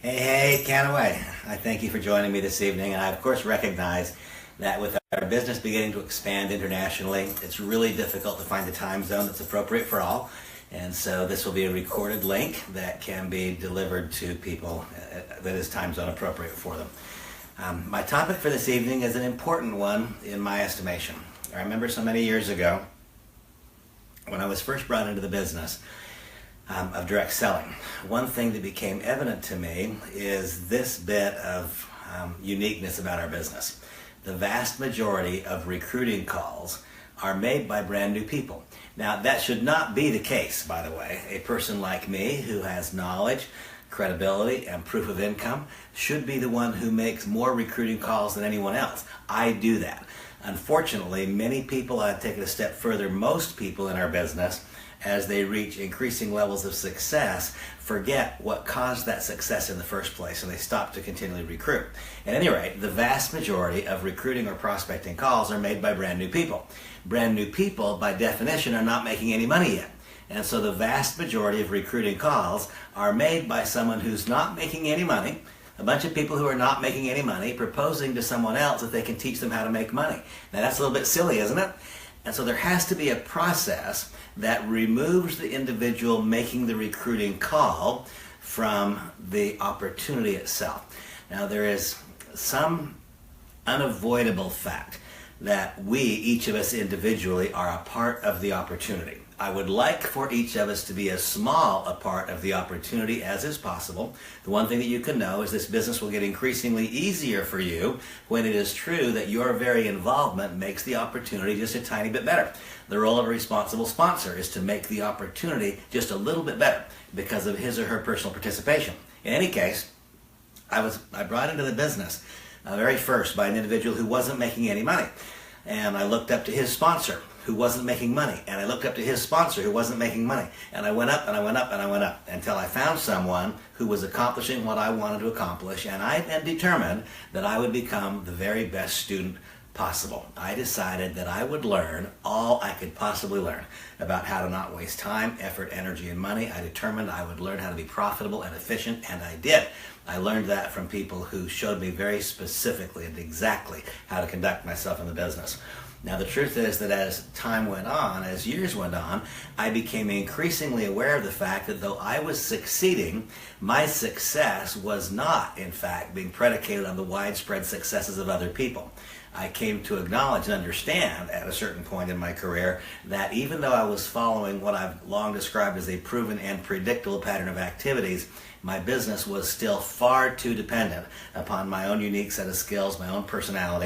Hey, Canaway. I thank you for joining me this evening. And I, of course, recognize that with our business beginning to expand internationally, it's really difficult to find a time zone that's appropriate for all. And so this will be a recorded link that can be delivered to people that is time zone appropriate for them. My topic for this evening is an important one in my estimation. I remember so many years ago when I was first brought into the business of direct selling. One thing that became evident to me is this bit of uniqueness about our business. The vast majority of recruiting calls are made by brand new people. Now, that should not be the case, by the way. A person like me who has knowledge, credibility, and proof of income should be the one who makes more recruiting calls than anyone else. I do that. Unfortunately, many people, I've taken a step further, most people in our business, as they reach increasing levels of success, forget what caused that success in the first place, and they stop to continually recruit. At any rate, the vast majority of recruiting or prospecting calls are made by brand new people. Brand new people, by definition, are not making any money yet. And so the vast majority of recruiting calls are made by someone who's not making any money, a bunch of people who are not making any money proposing to someone else that they can teach them how to make money. Now that's a little bit silly, isn't it? And so there has to be a process that removes the individual making the recruiting call from the opportunity itself. Now there is some unavoidable fact that we, each of us individually, are a part of the opportunity. I would like for each of us to be as small a part of the opportunity as is possible. The one thing that you can know is this business will get increasingly easier for you when it is true that your very involvement makes the opportunity just a tiny bit better. The role of a responsible sponsor is to make the opportunity just a little bit better because of his or her personal participation. In any case, I brought into the business very first by an individual who wasn't making any money. And I looked up to his sponsor who wasn't making money. And I looked up to his sponsor who wasn't making money. And I went up and I went up and I went up until I found someone who was accomplishing what I wanted to accomplish. And I then determined that I would become the very best student possible. I decided that I would learn all I could possibly learn about how to not waste time, effort, energy, and money. I determined I would learn how to be profitable and efficient, and I did. I learned that from people who showed me very specifically and exactly how to conduct myself in the business. Now the truth is that as time went on, as years went on, I became increasingly aware of the fact that though I was succeeding, my success was not, in fact, being predicated on the widespread successes of other people. I came to acknowledge and understand at a certain point in my career that even though I was following what I've long described as a proven and predictable pattern of activities, my business was still far too dependent upon my own unique set of skills, my own personality.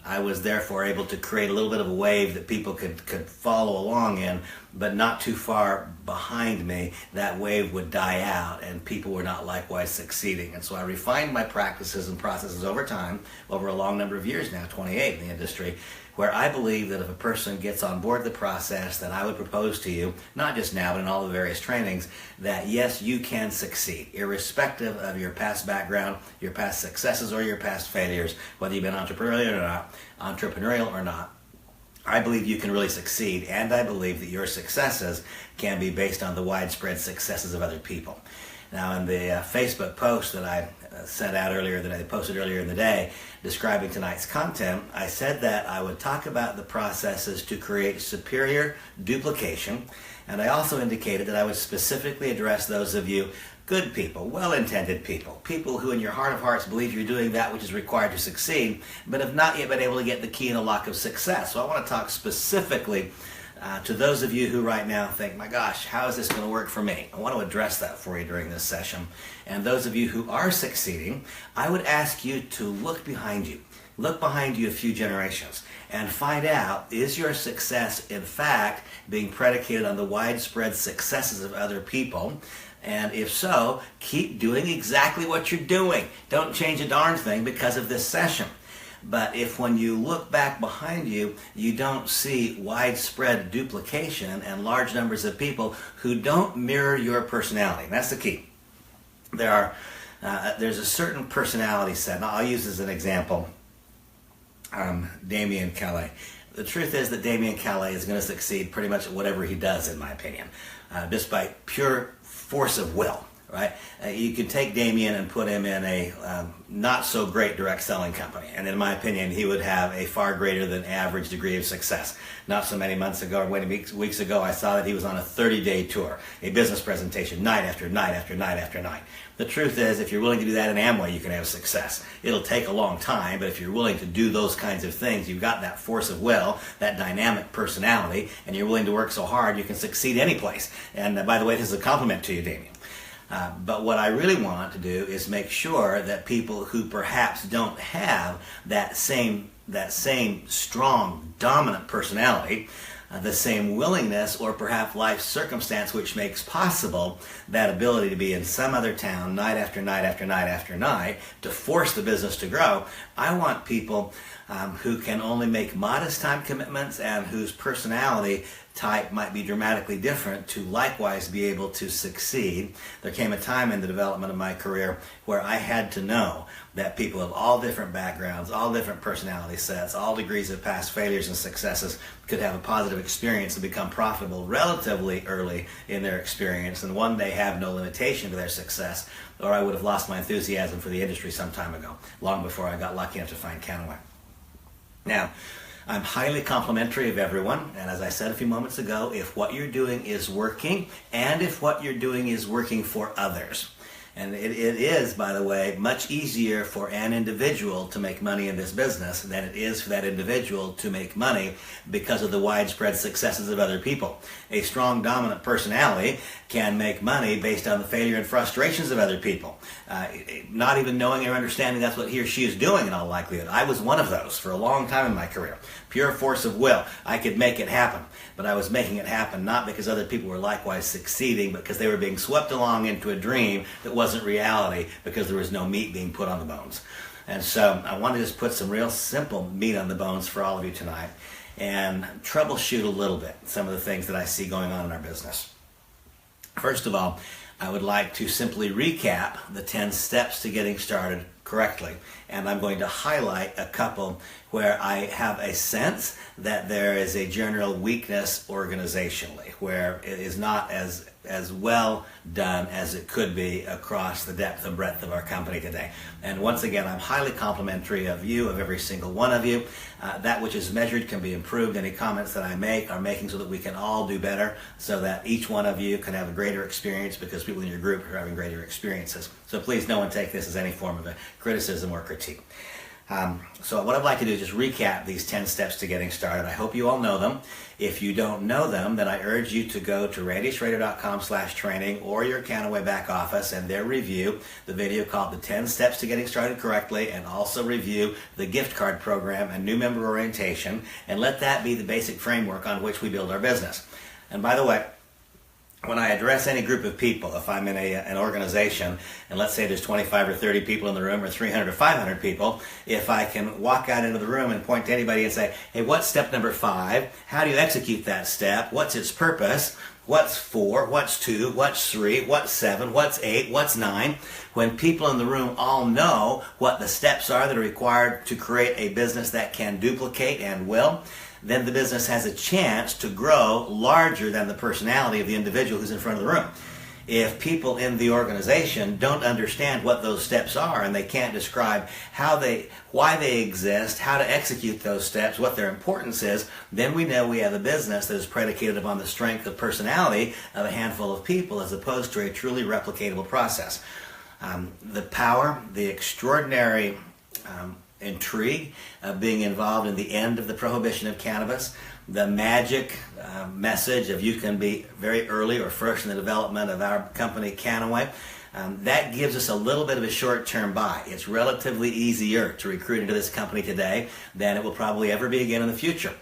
I was therefore able to create a little bit of a wave that people could follow along in, but not too far behind me. That wave would die out and people were not likewise succeeding. And so I refined my practices and processes over time, over a long number of years now, 28 in the industry, where I believe that if a person gets on board the process that I would propose to you, not just now, but in all the various trainings, that yes, you can succeed, irrespective of your past background, your past successes, or your past failures, whether you've been entrepreneurial or not. I believe you can really succeed, and I believe that your successes can be based on the widespread successes of other people. Now, in the Facebook post that I sent out earlier, that I posted earlier in the day, describing tonight's content, I said that I would talk about the processes to create superior duplication, and I also indicated that I would specifically address those of you good people, well-intended people, people who in your heart of hearts believe you're doing that which is required to succeed, but have not yet been able to get the key in the lock of success. So I want to talk specifically to those of you who right now think, my gosh, how is this going to work for me? I want to address that for you during this session. And those of you who are succeeding, I would ask you to look behind you. Look behind you a few generations and find out, is your success in fact being predicated on the widespread successes of other people? And if so, keep doing exactly what you're doing. Don't change a darn thing because of this session. But if when you look back behind you, you don't see widespread duplication and large numbers of people who don't mirror your personality, and that's the key. There's a certain personality set, and I'll use as an example Damien Calais. The truth is that Damien Calais is going to succeed pretty much at whatever he does, in my opinion, just by pure force of will. right? You can take Damien and put him in a not so great direct selling company, and in my opinion he would have a far greater than average degree of success. Not so many months ago, or weeks ago, I saw that he was on a 30-day tour, a business presentation, night after night after night after night. The truth is, if you're willing to do that in Amway, you can have success. It'll take a long time, but if you're willing to do those kinds of things, you've got that force of will, that dynamic personality, and you're willing to work so hard, you can succeed any place. And by the way, this is a compliment to you, Damien. But what I really want to do is make sure that people who perhaps don't have that same strong, dominant personality, the same willingness, or perhaps life circumstance which makes possible that ability to be in some other town night after night after night after night to force the business to grow. I want people who can only make modest time commitments and whose personality type might be dramatically different to likewise be able to succeed. There came a time in the development of my career where I had to know that people of all different backgrounds, all different personality sets, all degrees of past failures and successes could have a positive experience and become profitable relatively early in their experience, and one day have no limitation to their success, or I would have lost my enthusiasm for the industry some time ago, long before I got lucky enough to find Canaway. Now, I'm highly complimentary of everyone, and as I said a few moments ago, if what you're doing is working, and if what you're doing is working for others. And it is, by the way, much easier for an individual to make money in this business than it is for that individual to make money because of the widespread successes of other people. A strong, dominant personality can make money based on the failure and frustrations of other people, not even knowing or understanding that's what he or she is doing in all likelihood. I was one of those for a long time in my career. Pure force of will. I could make it happen, but I was making it happen not because other people were likewise succeeding, but because they were being swept along into a dream that wasn't reality because there was no meat being put on the bones. And so I want to just put some real simple meat on the bones for all of you tonight and troubleshoot a little bit some of the things that I see going on in our business. First of all, I would like to simply recap the 10 steps to getting started correctly, and I'm going to highlight a couple where I have a sense that there is a general weakness organizationally, where it is not as well done as it could be across the depth and breadth of our company today. And once again, I'm highly complimentary of you, of every single one of you. That which is measured can be improved. Any comments that I make are making so that we can all do better, so that each one of you can have a greater experience because people in your group are having greater experiences. So please no one take this as any form of a criticism or critique. So what I'd like to do is just recap these 10 steps to getting started. I hope you all know them. If you don't know them, then I urge you to go to randyschroeder.com/training or your Canaway back office and there review the video called The 10 Steps to Getting Started Correctly, and also review the gift card program and new member orientation, and let that be the basic framework on which we build our business. And by the way, when I address any group of people, if I'm in an organization, and let's say there's 25 or 30 people in the room, or 300 or 500 people, if I can walk out into the room and point to anybody and say, hey, what's step number 5? How do you execute that step? What's its purpose? What's 4? What's 2? What's 3? What's 7? What's 8? What's 9? When people in the room all know what the steps are that are required to create a business that can duplicate and will, then the business has a chance to grow larger than the personality of the individual who's in front of the room. If people in the organization don't understand what those steps are, and they can't describe why they exist, how to execute those steps, what their importance is, then we know we have a business that is predicated upon the strength of personality of a handful of people as opposed to a truly replicatable process. The power, the extraordinary intrigue of being involved in the end of the prohibition of cannabis, the magic message of you can be very early or first in the development of our company Canaway, that gives us a little bit of a short-term buy. It's relatively easier to recruit into this company today than it will probably ever be again in the future.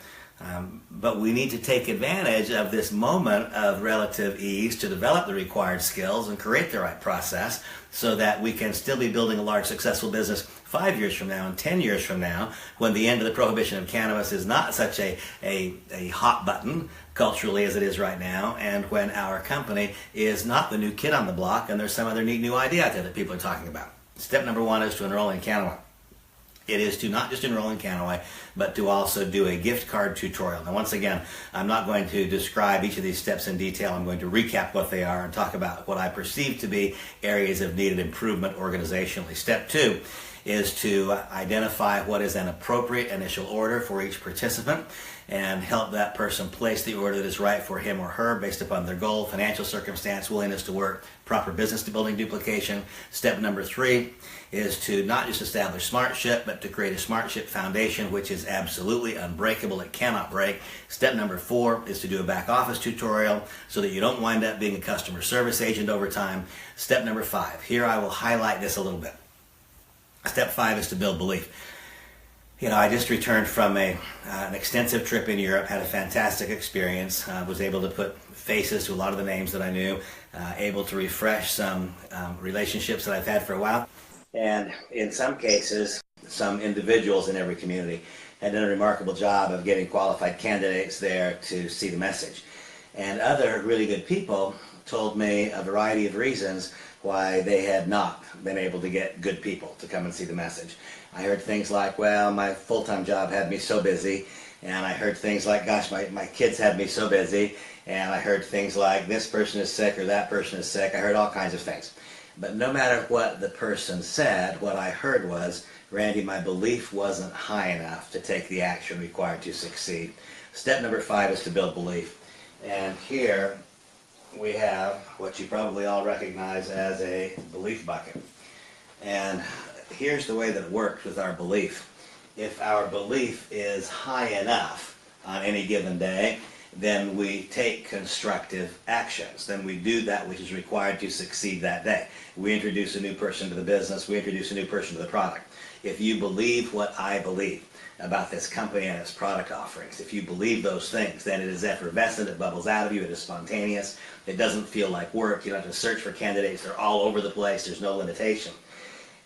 But we need to take advantage of this moment of relative ease to develop the required skills and create the right process so that we can still be building a large successful business 5 years from now and 10 years from now, when the end of the prohibition of cannabis is not such a hot button culturally as it is right now, and when our company is not the new kid on the block and there's some other neat new idea out there that people are talking about. Step number 1 is to enroll in Canaway. It is to not just enroll in Canaway, but to also do a gift card tutorial. Now, once again, I'm not going to describe each of these steps in detail. I'm going to recap what they are and talk about what I perceive to be areas of needed improvement organizationally. Step 2 is to identify what is an appropriate initial order for each participant and help that person place the order that is right for him or her based upon their goal, financial circumstance, willingness to work, proper business building duplication. Step number 3 is to not just establish SmartShip, but to create a SmartShip foundation, which is absolutely unbreakable. It cannot break. Step number 4 is to do a back office tutorial so that you don't wind up being a customer service agent over time. Step number 5, here I will highlight this a little bit. Step 5 is to build belief. You know, I just returned from an extensive trip in Europe, had a fantastic experience, was able to put faces to a lot of the names that I knew, able to refresh some relationships that I've had for a while, and in some cases, some individuals in every community had done a remarkable job of getting qualified candidates there to see the message. And other really good people told me a variety of reasons why they had not been able to get good people to come and see the message. I heard things like, well, my full-time job had me so busy, and I heard things like, gosh, my kids had me so busy, and I heard things like, this person is sick or that person is sick. I heard all kinds of things. But no matter what the person said, what I heard was, Randy, my belief wasn't high enough to take the action required to succeed. Step number 5 is to build belief. And here we have what you probably all recognize as a belief bucket. And here's the way that it works with our belief. If our belief is high enough on any given day, then we take constructive actions. Then we do that which is required to succeed that day. We introduce a new person to the business. We introduce a new person to the product. If you believe what I believe about this company and its product offerings, if you believe those things, then it is effervescent, it bubbles out of you, it is spontaneous, it doesn't feel like work, you don't have to search for candidates, they're all over the place, there's no limitation.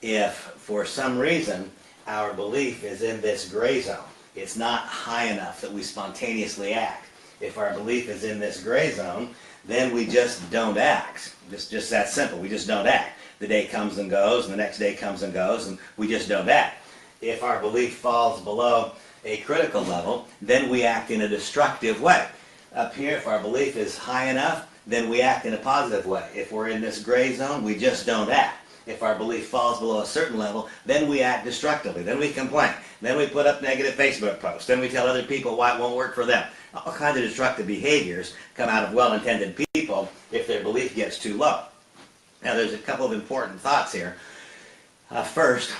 If for some reason our belief is in this gray zone, it's not high enough that we spontaneously act. If our belief is in this gray zone, then we just don't act. Just that simple, we just don't act. The day comes and goes, and the next day comes and goes, and we just don't act. If our belief falls below a critical level, then we act in a destructive way. Up here, if our belief is high enough, then we act in a positive way. If we're in this gray zone, we just don't act. If our belief falls below a certain level, then we act destructively. Then we complain. Then we put up negative Facebook posts. Then we tell other people why it won't work for them. All kinds of destructive behaviors come out of well-intended people if their belief gets too low. Now, there's a couple of important thoughts here. First,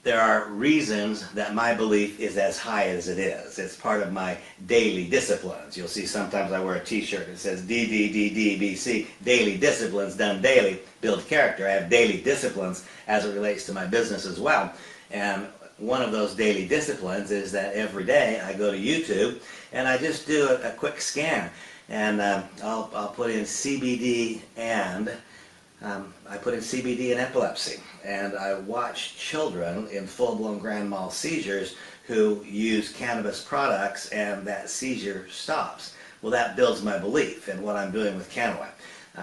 there are reasons that my belief is as high as it is. It's part of my daily disciplines. You'll see sometimes I wear a t-shirt that says DDDDBC, daily disciplines done daily, build character. I have daily disciplines as it relates to my business as well. And one of those daily disciplines is that every day I go to YouTube and I just do a quick scan. And I'll put in CBD and epilepsy, and I watch children in full-blown grand mal seizures who use cannabis products and that seizure stops. Well, that builds my belief in what I'm doing with Canaway.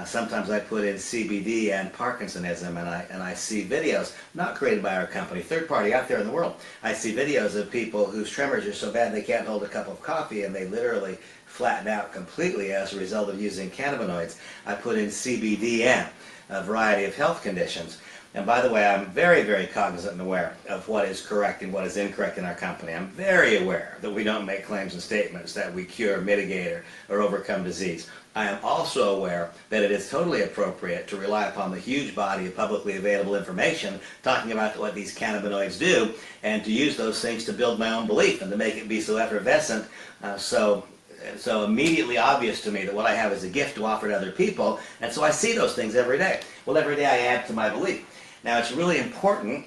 Sometimes I put in CBD and Parkinsonism, and I see videos, not created by our company, third party out there in the world. I see videos of people whose tremors are so bad they can't hold a cup of coffee, and they literally flatten out completely as a result of using cannabinoids. I put in CBDN, a variety of health conditions. And by the way, I'm very, very cognizant and aware of what is correct and what is incorrect in our company. I'm very aware that we don't make claims and statements that we cure, mitigate, or overcome disease. I am also aware that it is totally appropriate to rely upon the huge body of publicly available information talking about what these cannabinoids do, and to use those things to build my own belief and to make it be so effervescent, so immediately obvious to me that what I have is a gift to offer to other people, and so I see those things every day. Well, every day I add to my belief. Now, it's really important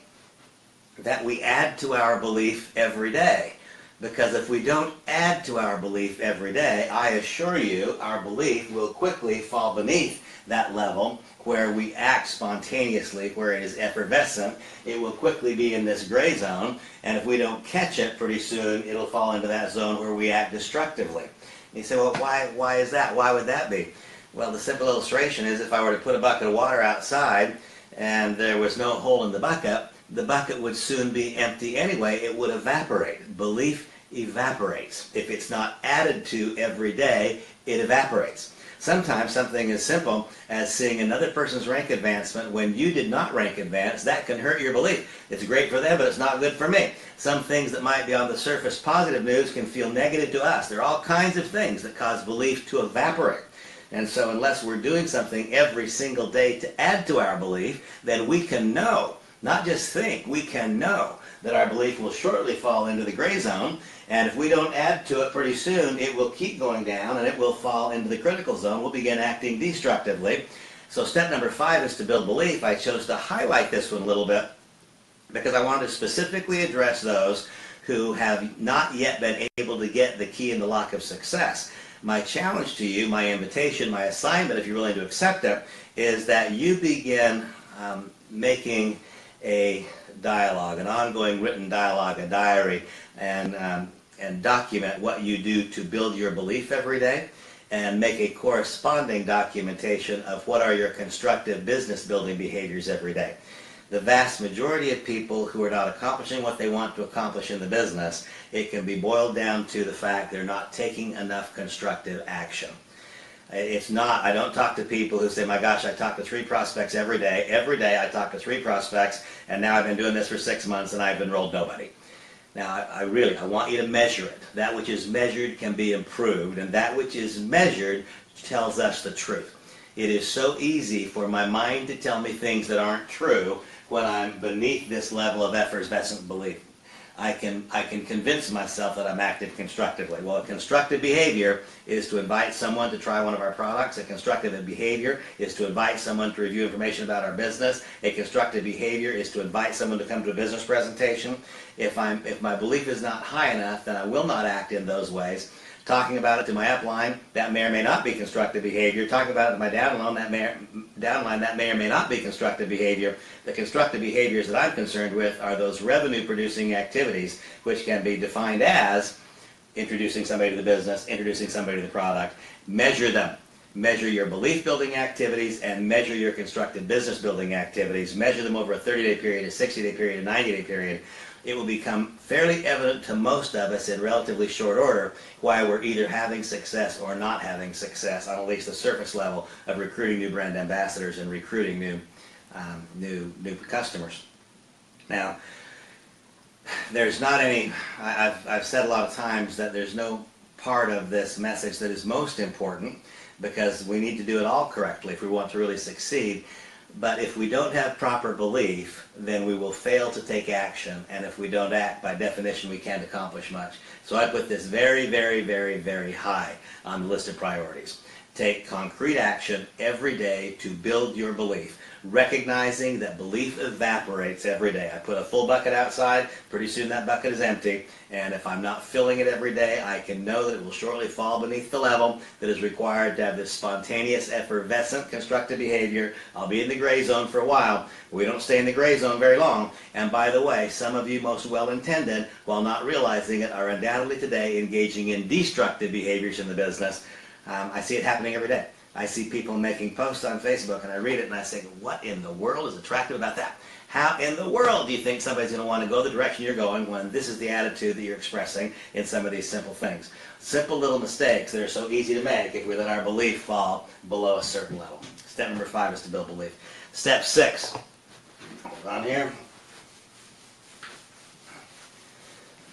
that we add to our belief every day, because if we don't add to our belief every day, I assure you our belief will quickly fall beneath that level where we act spontaneously, where it is effervescent. It will quickly be in this gray zone, and if we don't catch it pretty soon, it'll fall into that zone where we act destructively. And you say, well, why is that? Why would that be? Well, the simple illustration is if I were to put a bucket of water outside and there was no hole in the bucket, the bucket would soon be empty anyway. It would evaporate. Belief evaporates. If it's not added to every day, it evaporates. Sometimes something as simple as seeing another person's rank advancement when you did not rank advance, that can hurt your belief. It's great for them, but it's not good for me. Some things that might be on the surface positive news can feel negative to us. There are all kinds of things that cause belief to evaporate. And so unless we're doing something every single day to add to our belief, then we can know, not just think, we can know that our belief will shortly fall into the gray zone, and if we don't add to it pretty soon, it will keep going down and it will fall into the critical zone. We'll begin acting destructively. So step number 5 is to build belief. I chose to highlight this one a little bit because I wanted to specifically address those who have not yet been able to get the key in the lock of success. My challenge to you, my invitation, my assignment, if you're willing to accept it, is that you begin making a dialogue, an ongoing written dialogue, a diary, and document what you do to build your belief every day, and make a corresponding documentation of what are your constructive business building behaviors every day. The vast majority of people who are not accomplishing what they want to accomplish in the business, it can be boiled down to the fact they're not taking enough constructive action. It's not, I don't talk to people who say, my gosh, I talk to 3 prospects every day. Every day I talk to 3 prospects, and now I've been doing this for 6 months and I've enrolled nobody. Now, I want you to measure it. That which is measured can be improved, and that which is measured tells us the truth. It is so easy for my mind to tell me things that aren't true when I'm beneath this level of effervescent belief. I can convince myself that I'm acting constructively. Well, a constructive behavior is to invite someone to try one of our products. A constructive behavior is to invite someone to review information about our business. A constructive behavior is to invite someone to come to a business presentation. If my belief is not high enough, then I will not act in those ways. Talking about it to my upline, that may or may not be constructive behavior. Talking about it to my downline, that may or may not be constructive behavior. The constructive behaviors that I'm concerned with are those revenue-producing activities, which can be defined as introducing somebody to the business, introducing somebody to the product. Measure them. Measure your belief-building activities and measure your constructive business-building activities. Measure them over a 30-day period, a 60-day period, a 90-day period. It will become fairly evident to most of us in relatively short order why we're either having success or not having success on at least the surface level of recruiting new brand ambassadors and recruiting new customers. Now, there's not any, I've said a lot of times that there's no part of this message that is most important because we need to do it all correctly if we want to really succeed. But if we don't have proper belief, then we will fail to take action. And if we don't act, by definition, we can't accomplish much. So I put this very, very, very, very high on the list of priorities. Take concrete action every day to build your belief, recognizing that belief evaporates every day. I put a full bucket outside, pretty soon that bucket is empty, and if I'm not filling it every day, I can know that it will shortly fall beneath the level that is required to have this spontaneous, effervescent, constructive behavior. I'll be in the gray zone for a while. We don't stay in the gray zone very long, and by the way, some of you most well-intended, while not realizing it, are undoubtedly today engaging in destructive behaviors in the business. I see it happening every day. I see people making posts on Facebook and I read it and I say, what in the world is attractive about that? How in the world do you think somebody's going to want to go the direction you're going when this is the attitude that you're expressing in some of these simple things? Simple little mistakes that are so easy to make if we let our belief fall below a certain level. Step number 5 is to build belief. Step 6, hold on here.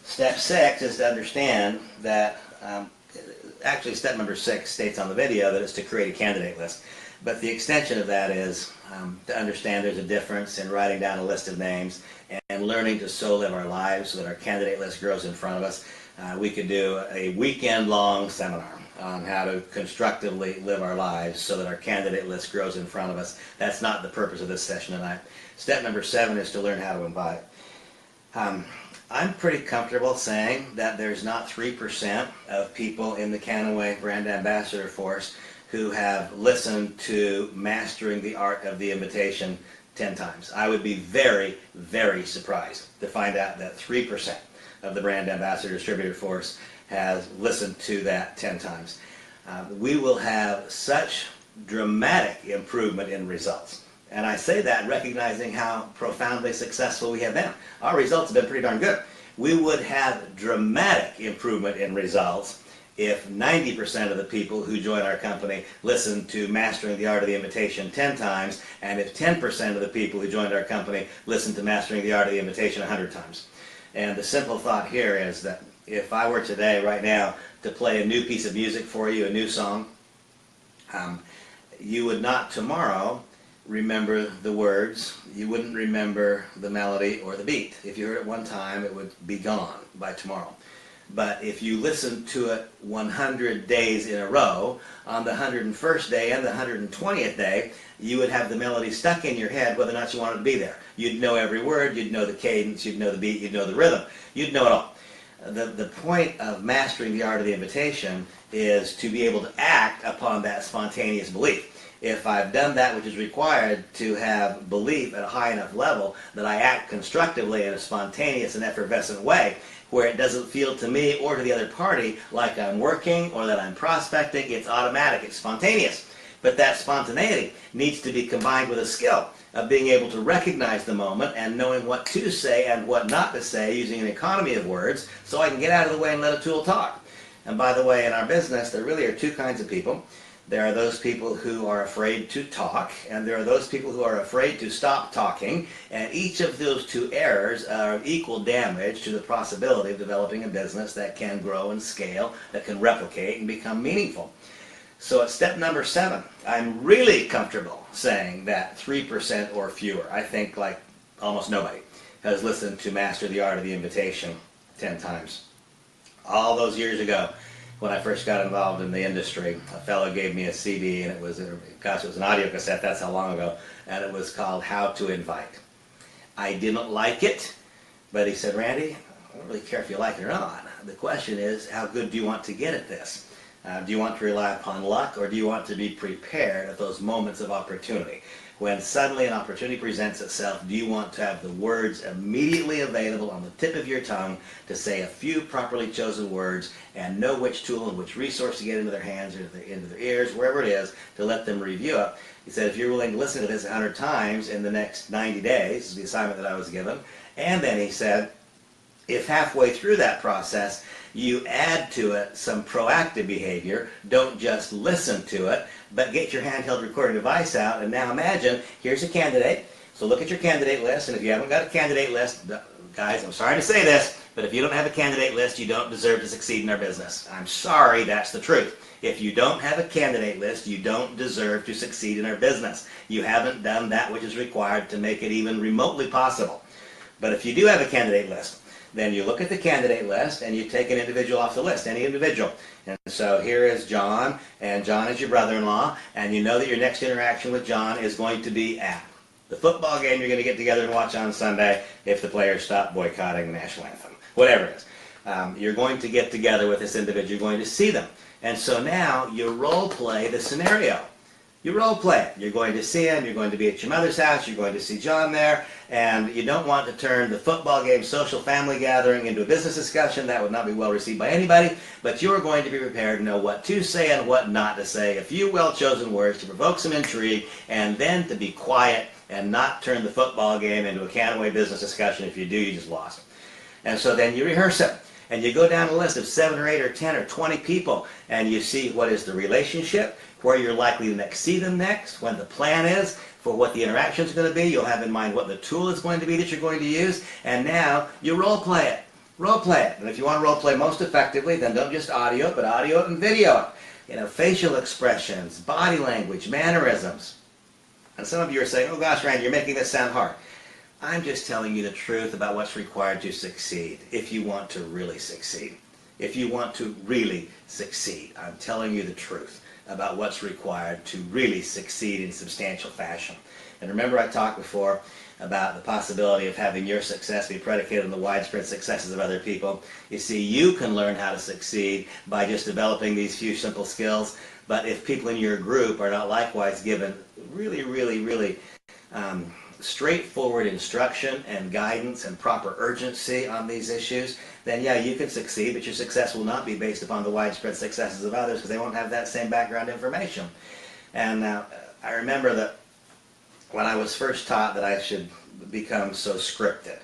Step 6 is to understand that actually, step number 6 states on the video that it's to create a candidate list. But the extension of that is to understand there's a difference in writing down a list of names and learning to so live our lives so that our candidate list grows in front of us. We could do a weekend-long seminar on how to constructively live our lives so that our candidate list grows in front of us. That's not the purpose of this session tonight. Step number 7 is to learn how to invite. I'm pretty comfortable saying that there's not 3% of people in the Canaway Brand Ambassador Force who have listened to Mastering the Art of the Invitation 10 times. I would be very, very surprised to find out that 3% of the Brand Ambassador Distributor Force has listened to that 10 times. We will have such dramatic improvement in results. And I say that recognizing how profoundly successful we have been. Our results have been pretty darn good. We would have dramatic improvement in results if 90% of the people who join our company listen to Mastering the Art of the Invitation 10 times, and if 10% of the people who joined our company listen to Mastering the Art of the Invitation 100 times. And the simple thought here is that if I were today, right now, to play a new piece of music for you, a new song, you would not tomorrow remember the words, you wouldn't remember the melody or the beat. If you heard it one time, it would be gone by tomorrow. But if you listen to it 100 days in a row, on the 101st day and the 120th day, you would have the melody stuck in your head whether or not you wanted to be there. You'd know every word, you'd know the cadence, you'd know the beat, you'd know the rhythm. You'd know it all. The point of mastering the art of the invitation is to be able to act upon that spontaneous belief. If I've done that which is required to have belief at a high enough level that I act constructively in a spontaneous and effervescent way, where it doesn't feel to me or to the other party like I'm working or that I'm prospecting, it's automatic, it's spontaneous. But that spontaneity needs to be combined with a skill of being able to recognize the moment and knowing what to say and what not to say using an economy of words so I can get out of the way and let a tool talk. And by the way, in our business, there really are two kinds of people. There are those people who are afraid to talk, and there are those people who are afraid to stop talking, and each of those two errors are of equal damage to the possibility of developing a business that can grow and scale, that can replicate and become meaningful. So at step number 7, I'm really comfortable saying that 3% or fewer, I think like almost nobody, has listened to Master the Art of the Invitation 10 times. All those years ago, when I first got involved in the industry, a fellow gave me a CD, and it was an audio cassette, that's how long ago, and it was called How to Invite. I didn't like it, but he said, Randy, I don't really care if you like it or not. The question is, how good do you want to get at this? Do you want to rely upon luck, or do you want to be prepared at those moments of opportunity? When suddenly an opportunity presents itself, do you want to have the words immediately available on the tip of your tongue to say a few properly chosen words and know which tool and which resource to get into their hands or into their ears, wherever it is, to let them review it? He said, if you're willing to listen to this 100 times in the next 90 days, is the assignment that I was given. And then he said, if halfway through that process you add to it some proactive behavior, don't just listen to it, but get your handheld recording device out, and now imagine, here's a candidate. So look at your candidate list, and if you haven't got a candidate list, guys, I'm sorry to say this, but if you don't have a candidate list, you don't deserve to succeed in our business. I'm sorry, that's the truth. If you don't have a candidate list, you don't deserve to succeed in our business. You haven't done that which is required to make it even remotely possible. But if you do have a candidate list, then you look at the candidate list and you take an individual off the list, any individual. And so here is John, and John is your brother-in-law, and you know that your next interaction with John is going to be at the football game you're going to get together and watch on Sunday if the players stop boycotting the national anthem, whatever it is. You're going to get together with this individual, you're going to see them. And so now you role play the scenario. You role play it. You're going to see him, you're going to be at your mother's house, you're going to see John there, and you don't want to turn the football game, social family gathering into a business discussion. That would not be well received by anybody, but you're going to be prepared to know what to say and what not to say, a few well-chosen words to provoke some intrigue, and then to be quiet and not turn the football game into a canaway business discussion. If you do, you just lost. And so then you rehearse it. And you go down a list of 7 or 8 or 10 or 20 people, and you see what is the relationship, where you're likely to see them next, when the plan is for what the interaction is going to be. You'll have in mind what the tool is going to be that you're going to use, and now you role play it. Role play it. And if you want to role play most effectively, then don't just audio it, but audio it and video it. You know, facial expressions, body language, mannerisms. And some of you are saying, oh gosh, Randy, you're making this sound hard. I'm just telling you the truth about what's required to succeed, if you want to really succeed. If you want to really succeed, I'm telling you the truth about what's required to really succeed in substantial fashion. And remember, I talked before about the possibility of having your success be predicated on the widespread successes of other people. You see, you can learn how to succeed by just developing these few simple skills, but if people in your group are not likewise given really straightforward instruction and guidance and proper urgency on these issues, then yeah, you can succeed, but your success will not be based upon the widespread successes of others because they won't have that same background information. And I remember that when I was first taught that I should become so scripted,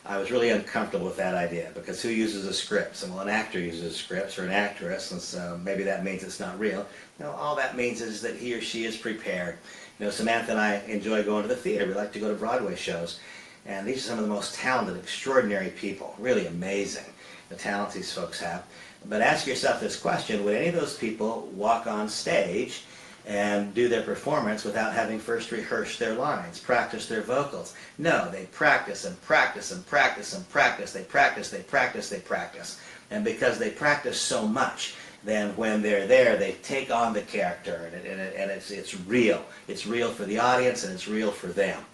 I was really uncomfortable with that idea, because who uses a script? So, well, an actor uses scripts, or an actress, and so maybe that means it's not real. No, all that means is that he or she is prepared. You know, Samantha and I enjoy going to the theater. We like to go to Broadway shows. And these are some of the most talented, extraordinary people. Really amazing, the talents these folks have. But ask yourself this question: would any of those people walk on stage and do their performance without having first rehearsed their lines, practice their vocals? No, they practice and practice and practice and practice. They practice, they practice, they practice. And because they practice so much, then when they're there, they take on the character, and it's real. It's real for the audience, and it's real for them.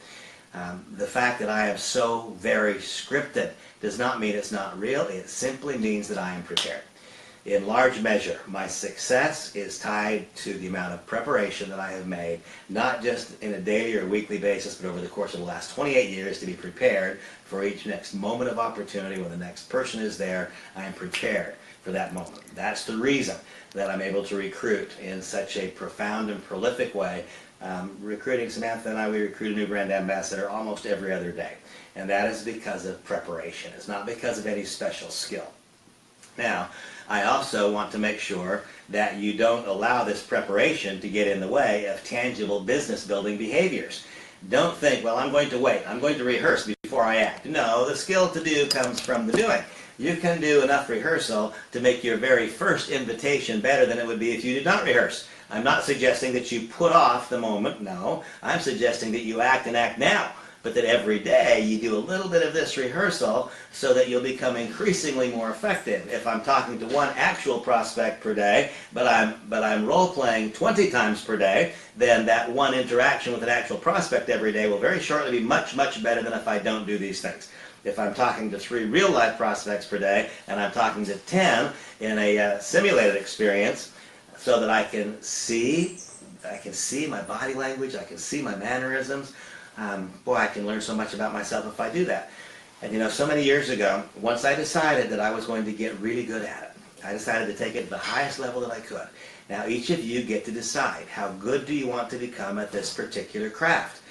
The fact that I am so very scripted does not mean it's not real. It simply means that I am prepared. In large measure, my success is tied to the amount of preparation that I have made, not just in a daily or weekly basis, but over the course of the last 28 years, to be prepared for each next moment of opportunity. When the next person is there, I am prepared for that moment. That's the reason that I'm able to recruit in such a profound and prolific way. Recruiting Samantha and I, we recruit a new brand ambassador almost every other day. And that is because of preparation. It's not because of any special skill. Now, I also want to make sure that you don't allow this preparation to get in the way of tangible business building behaviors. Don't think, well, I'm going to wait, I'm going to rehearse before I act. No, the skill to do comes from the doing. You can do enough rehearsal to make your very first invitation better than it would be if you did not rehearse. I'm not suggesting that you put off the moment, no. I'm suggesting that you act and act now, but that every day you do a little bit of this rehearsal so that you'll become increasingly more effective. If I'm talking to one actual prospect per day, but I'm role-playing 20 times per day, then that one interaction with an actual prospect every day will very shortly be much, much better than if I don't do these things. If I'm talking to 3 real-life prospects per day, and I'm talking to 10 in a simulated experience, so that I can see my body language, I can see my mannerisms. Boy, I can learn so much about myself if I do that. And you know, so many years ago, once I decided that I was going to get really good at it, I decided to take it to the highest level that I could. Now, each of you get to decide how good do you want to become at this particular craft.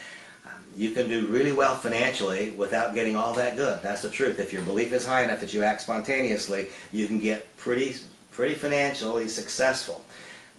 You can do really well financially without getting all that good. That's the truth. If your belief is high enough that you act spontaneously, you can get pretty financially successful.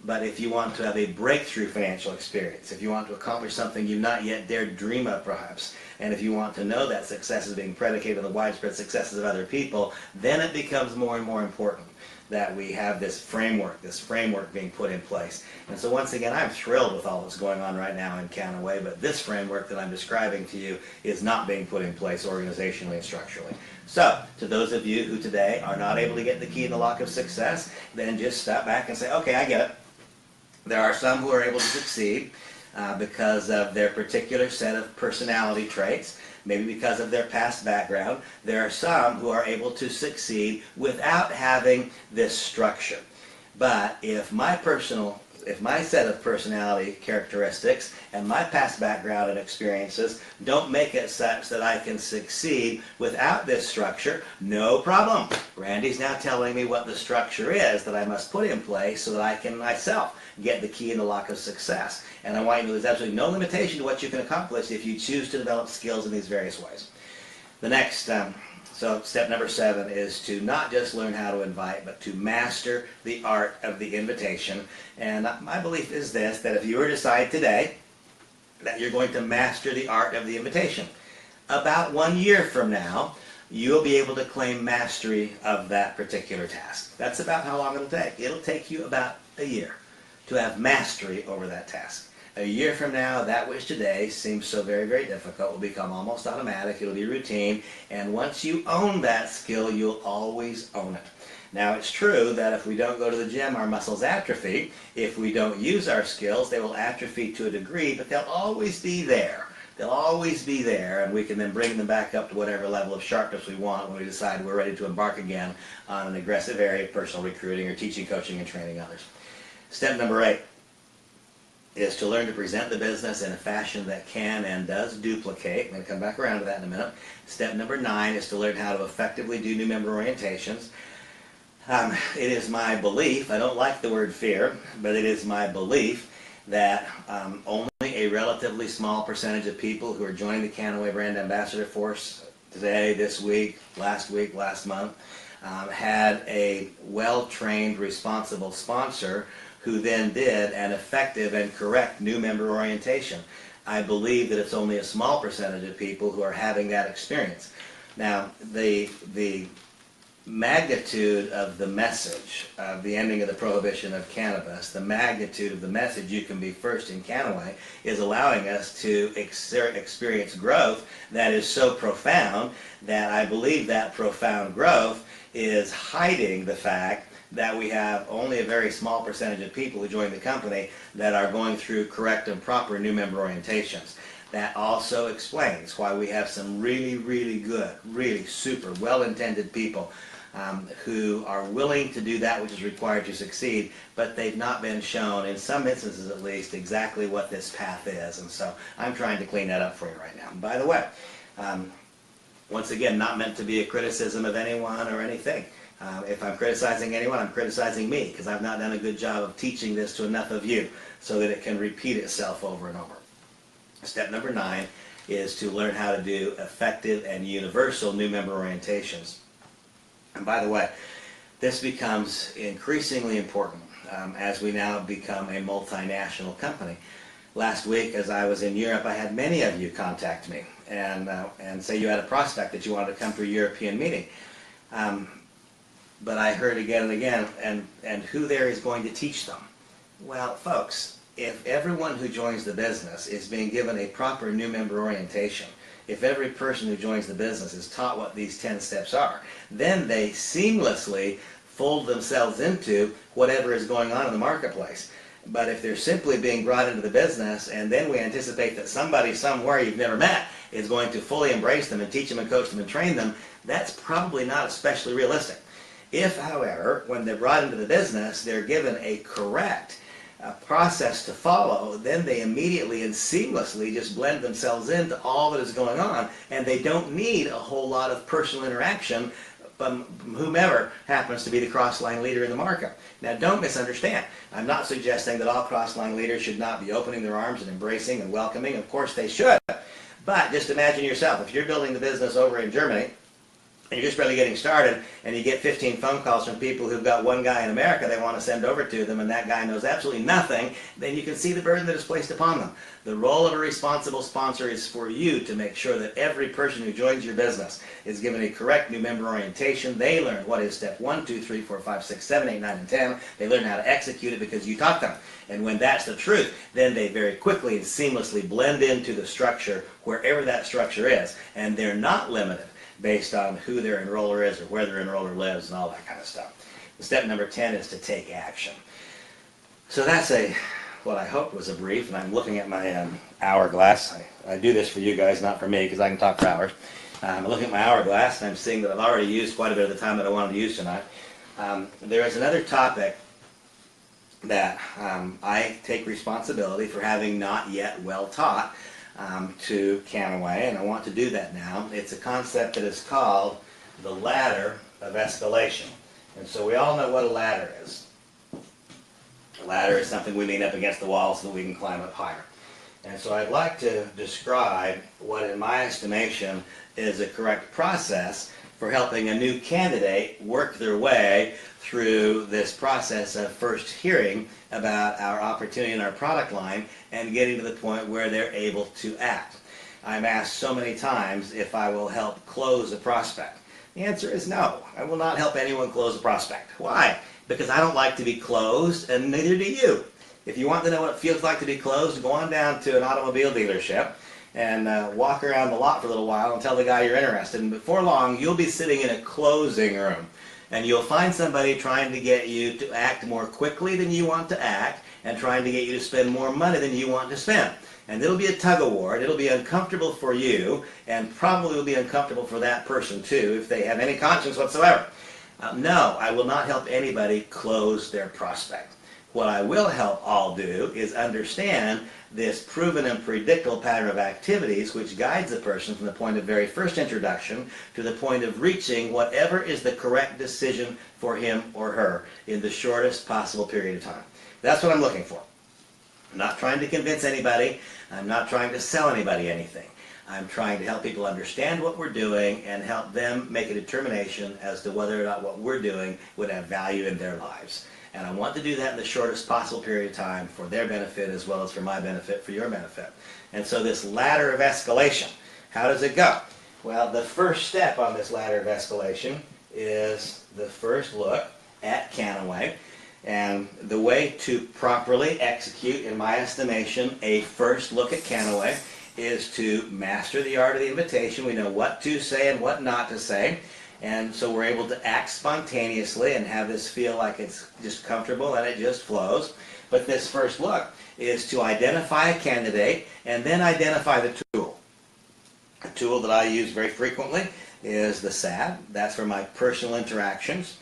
But if you want to have a breakthrough financial experience, if you want to accomplish something you've not yet dared dream of perhaps, and if you want to know that success is being predicated on the widespread successes of other people, then it becomes more and more important that we have this framework being put in place. And so once again, I'm thrilled with all that's going on right now in Counterway, but this framework that I'm describing to you is not being put in place organizationally and structurally. So, to those of you who today are not able to get the key in the lock of success, then just step back and say, okay, I get it. There are some who are able to succeed because of their particular set of personality traits, maybe because of their past background. There are some who are able to succeed without having this structure. But if my set of personality characteristics and my past background and experiences don't make it such that I can succeed without this structure, no problem. Randy's now telling me what the structure is that I must put in place so that I can myself get the key in the lock of success. And I want you to know there's absolutely no limitation to what you can accomplish if you choose to develop skills in these various ways. The next, so step number 7 is to not just learn how to invite, but to master the art of the invitation. And my belief is this, that if you were to decide today that you're going to master the art of the invitation, about 1 year from now, you'll be able to claim mastery of that particular task. That's about how long it'll take. It'll take you about a year to have mastery over that task. A year from now, that which today seems so very, very difficult will become almost automatic. It'll be routine. And once you own that skill, you'll always own it. Now, it's true that if we don't go to the gym, our muscles atrophy. If we don't use our skills, they will atrophy to a degree, but they'll always be there. They'll always be there, and we can then bring them back up to whatever level of sharpness we want when we decide we're ready to embark again on an aggressive area of personal recruiting or teaching, coaching, and training others. Step number 8 is to learn to present the business in a fashion that can and does duplicate. I'm going to come back around to that in a minute. Step number 9 is to learn how to effectively do new member orientations. It is my belief, I don't like the word fear, but it is my belief that only a relatively small percentage of people who are joining the Canaway Brand Ambassador Force today, this week, last month, had a well-trained, responsible sponsor who then did an effective and correct new member orientation. I believe that it's only a small percentage of people who are having that experience. Now, the magnitude of the message of the ending of the prohibition of cannabis, the magnitude of the message, you can be first in Canaway, is allowing us to experience growth that is so profound that I believe that profound growth is hiding the fact that we have only a very small percentage of people who join the company that are going through correct and proper new member orientations. That also explains why we have some really, really good, really super well-intended people who are willing to do that which is required to succeed, but they've not been shown, in some instances at least, exactly what this path is. And so I'm trying to clean that up for you right now. And by the way, once again, not meant to be a criticism of anyone or anything. If I'm criticizing anyone, I'm criticizing me, because I've not done a good job of teaching this to enough of you so that it can repeat itself over and over. Step number 9 is to learn how to do effective and universal new member orientations. And by the way, this becomes increasingly important as we now become a multinational company. Last week, as I was in Europe, I had many of you contact me and say you had a prospect that you wanted to come to a European meeting. But I heard again and again, and who there is going to teach them? Well, folks, if everyone who joins the business is being given a proper new member orientation, if every person who joins the business is taught what these 10 steps are, then they seamlessly fold themselves into whatever is going on in the marketplace. But if they're simply being brought into the business and then we anticipate that somebody somewhere you've never met is going to fully embrace them and teach them and coach them and train them, that's probably not especially realistic. If, however, when they're brought into the business, they're given a correct process to follow, then they immediately and seamlessly just blend themselves into all that is going on, and they don't need a whole lot of personal interaction from whomever happens to be the cross-line leader in the market. Now, don't misunderstand. I'm not suggesting that all cross-line leaders should not be opening their arms and embracing and welcoming. Of course they should. But just imagine yourself, if you're building the business over in Germany, and you're just barely getting started, and you get 15 phone calls from people who've got one guy in America they want to send over to them, and that guy knows absolutely nothing, then you can see the burden that is placed upon them. The role of a responsible sponsor is for you to make sure that every person who joins your business is given a correct new member orientation. They learn what is step 1, 2, 3, 4, 5, 6, 7, 8, 9, and 10. They learn how to execute it because you taught them. And when that's the truth, then they very quickly and seamlessly blend into the structure wherever that structure is, and they're not limited based on who their enroller is or where their enroller lives and all that kind of stuff. Step number 10 is to take action. So that's what I hope was a brief, and I'm looking at my hourglass. I do this for you guys, not for me, because I can talk for hours. I'm looking at my hourglass, and I'm seeing that I've already used quite a bit of the time that I wanted to use tonight. There is another topic that I take responsibility for having not yet well taught to Canaway, and I want to do that now. It's a concept that is called the ladder of escalation. And so we all know what a ladder is. A ladder is something we lean up against the wall so that we can climb up higher. And so I'd like to describe what, in my estimation, is a correct process for helping a new candidate work their way through this process of first hearing about our opportunity and our product line and getting to the point where they're able to act. I'm asked so many times if I will help close a prospect. The answer is no. I will not help anyone close a prospect. Why? Because I don't like to be closed, and neither do you. If you want to know what it feels like to be closed, go on down to an automobile dealership and walk around the lot for a little while and tell the guy you're interested. And before long, you'll be sitting in a closing room. And you'll find somebody trying to get you to act more quickly than you want to act and trying to get you to spend more money than you want to spend. And it'll be a tug-of-war. It'll be uncomfortable for you, and probably will be uncomfortable for that person too if they have any conscience whatsoever. No, I will not help anybody close their prospect. What I will help all do is understand this proven and predictable pattern of activities which guides the person from the point of very first introduction to the point of reaching whatever is the correct decision for him or her in the shortest possible period of time. That's what I'm looking for. I'm not trying to convince anybody. I'm not trying to sell anybody anything. I'm trying to help people understand what we're doing and help them make a determination as to whether or not what we're doing would have value in their lives. And I want to do that in the shortest possible period of time for their benefit as well as for my benefit, for your benefit. And so this ladder of escalation, how does it go? Well, the first step on this ladder of escalation is the first look at Canaway. And the way to properly execute, in my estimation, a first look at Canaway is to master the art of the invitation. We know what to say and what not to say. And so we're able to act spontaneously and have this feel like it's just comfortable and it just flows. But this first look is to identify a candidate and then identify the tool. A tool that I use very frequently is the SAD. That's for my personal interactions.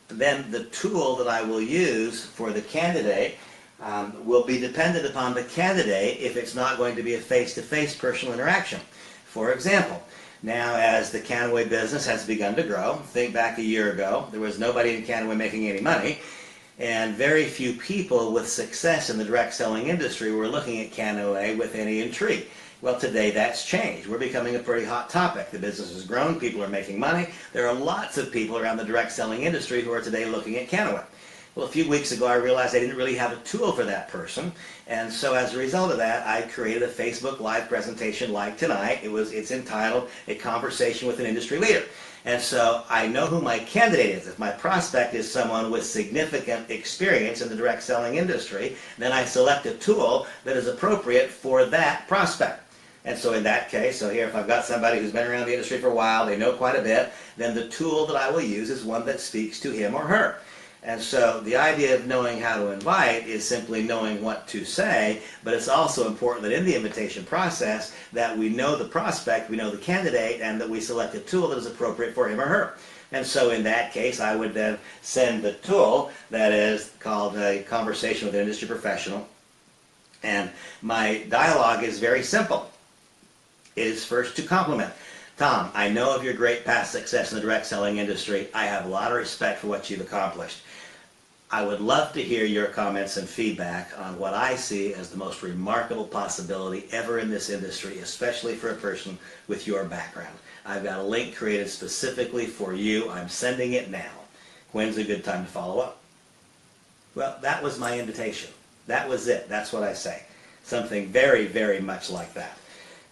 Then the tool that I will use for the candidate will be dependent upon the candidate if it's not going to be a face-to-face personal interaction. For example, now as the Canaway business has begun to grow, think back a year ago, there was nobody in Canaway making any money, and very few people with success in the direct selling industry were looking at Canaway with any intrigue. Well, today that's changed. We're becoming a pretty hot topic. The business has grown, people are making money. There are lots of people around the direct selling industry who are today looking at Canaway. Well, a few weeks ago I realized I didn't really have a tool for that person, and so as a result of that I created a Facebook Live presentation like tonight. It's entitled A Conversation with an Industry Leader. And so I know who my candidate is. If my prospect is someone with significant experience in the direct selling industry, then I select a tool that is appropriate for that prospect. And so in that case, so here if I've got somebody who's been around the industry for a while, they know quite a bit, then the tool that I will use is one that speaks to him or her. And so the idea of knowing how to invite is simply knowing what to say, but it's also important that in the invitation process that we know the prospect, we know the candidate, and that we select a tool that is appropriate for him or her. And so in that case, I would then send the tool that is called A Conversation with an Industry Professional. And my dialogue is very simple. It is first to compliment. Tom, I know of your great past success in the direct selling industry. I have a lot of respect for what you've accomplished. I would love to hear your comments and feedback on what I see as the most remarkable possibility ever in this industry, especially for a person with your background. I've got a link created specifically for you. I'm sending it now. When's a good time to follow up? Well, that was my invitation. That was it. That's what I say. Something very, very much like that.